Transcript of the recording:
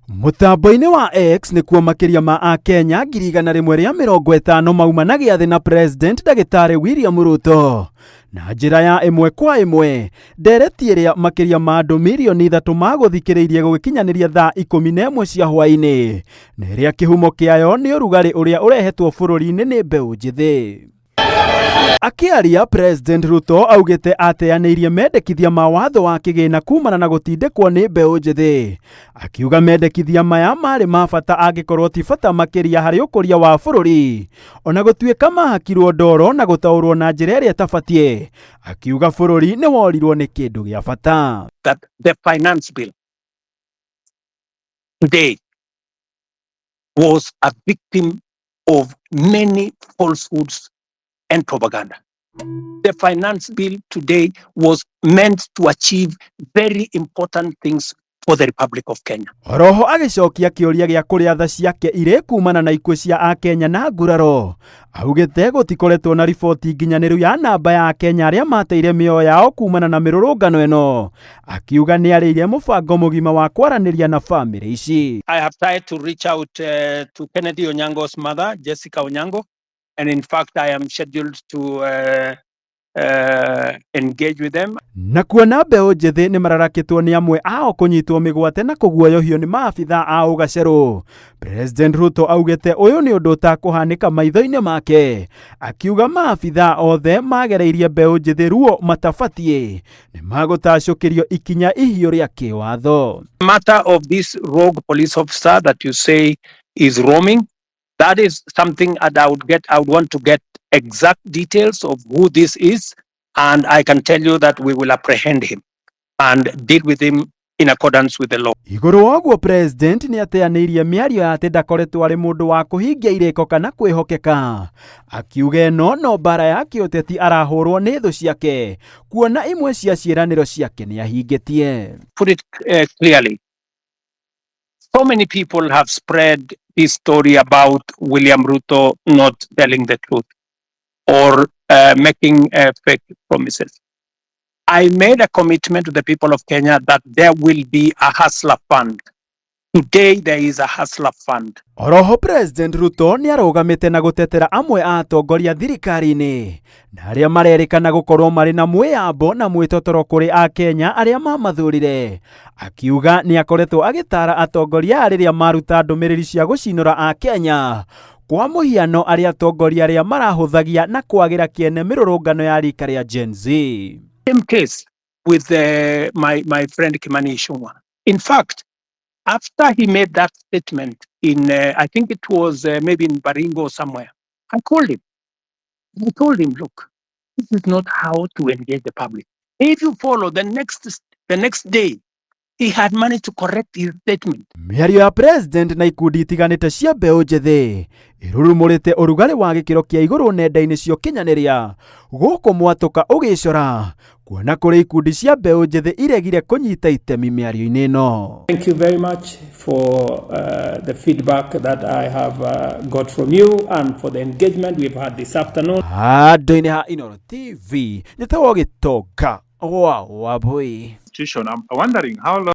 Mũtambo-inĩ wa X nĩkuo makĩria ma Akenya 150 mauma na gĩathĩ na President Ndagĩtarĩ William Ruto. Na njĩra ya ĩmwe kwa ĩmwe, ndereti ĩrĩa makĩria ma andũ milioni 3 magũthikĩrĩirie gũgĩkinyanĩria thaa 11 cia hwaĩ-inĩ, na ĩrĩa kĩhumo kĩayo nĩ ũrugarĩ ũrĩa ũrehetwo bũrũri-inĩ nĩ mbeũ njĩthĩ. Akĩaria, President Ruto augĩte ateanĩirie mendekithia ma watho wa kĩgĩna kumana na gũtindĩkwo nĩ mbeũ njĩthĩ. Akiuga mendekithia maya marĩ ma bata angĩkorwo ti bata makĩria harĩ ũkũria wa bũrũri, ona gũtuĩka mahakirwo ndoro na gũtaũrwo na njĩra ĩrĩa ĩtabatiĩ. Akiuga bũrũri nĩ worirwo nĩ kĩndũ gĩa bata. That the finance bill today was a victim of many falsehoods and propaganda. The finance bill today was meant to achieve very important things for the Republic of Kenya. Roho agĩcokia kĩũria gĩa kũrĩa tha ciake irĩ kumana na ikuũ cia Akenya na nguraro. Augĩte gũtikoretwo na riboti nginyanĩru ya namba ya Akenya arĩa mateire mĩoyo yao kumana na mĩrũrũngano ĩno. Akiuga nĩ arĩire mũbango mũgima wa kwaranĩria na famĩlĩ ici. I have tried to reach out to Kennedy Onyango's mother, Jessica Onyango, and in fact I am scheduled to engage with them. Na kuona mbeũ njĩthĩ nĩ mararakĩtwo nĩ amwe ao kũnyitwo mĩgwate na kũguoyohio nĩ maabitha a ũgacerũ. President Ruto augĩte ũyũ nĩ ũndũ ũtakũhanĩka maitho-inĩ make. Akiuga maabitha othe magereirie mbeũ njĩthĩ ruo matabatiĩ nĩ magũtacũkĩrio ikinya ihiũ rĩa kĩwatho. Matter of this rogue police officer that you say is roaming, that is something that I would want to get exact details of who this is, and I can tell you that we will apprehend him and deal with him in accordance with the law. Igũrũ woguo, President nĩ ateanĩirie mĩario ya atĩ ndakoretwo arĩ mũndũ wa kũhingia irĩko kana kwĩhokeka. Akiuga ĩno no mbara ya kĩũteti arahũrwo nĩ thũ ciake, kuona imwe cia ciĩranĩro ciake nĩ ahingĩtie. Put it clearly. So many people have spread this story about William Ruto not telling the truth or making fake promises. I made a commitment to the people of Kenya that there will be a hustler fund. Today there is a hustler fund. Oroho, President Ruto nĩ arũgamĩte na gũtetera amwe a atongoria thirikari-inĩ na arĩa marerĩkana gũkorwo marĩ na mwĩyambo na mwĩtotoro kũrĩ Akenya arĩa mamathurire. Akiuga nĩ akoretwo agĩtara atongoria rĩrĩa maruta ndũmĩrĩri cia gũcinũra Akenya, kwa mũhiano arĩa atongoria arĩa marahũthagia na kwagĩra kĩene mĩrũrũngano ya rika rĩa Gen Z. Same case with my friend Kimani Ichung'wah. In fact, after he made that statement in, I think it was maybe in Baringo or somewhere, I called him. I told him, look, this is not how to engage the public. If you follow the next day, he had managed to correct his statement. Mĩario ya President na ikundi itiganĩte cia mbeũ njĩthĩ irurumũrĩte ũrugarĩ wa gĩkĩro kĩa igũrũ nenda-inĩ cio kinyanĩria, gũkũ mwatũka ũgĩcora, kuona kũrĩ ikundi cia mbeũ njĩthĩ iregire kũnyita itemi mĩario-inĩ ĩno. Thank you very much for the feedback that I have got from you and for the engagement we've had this afternoon. Handũ-inĩ ha Inooro TV, njĩtagwo Gĩtonga wa Wambui. I'm wondering how long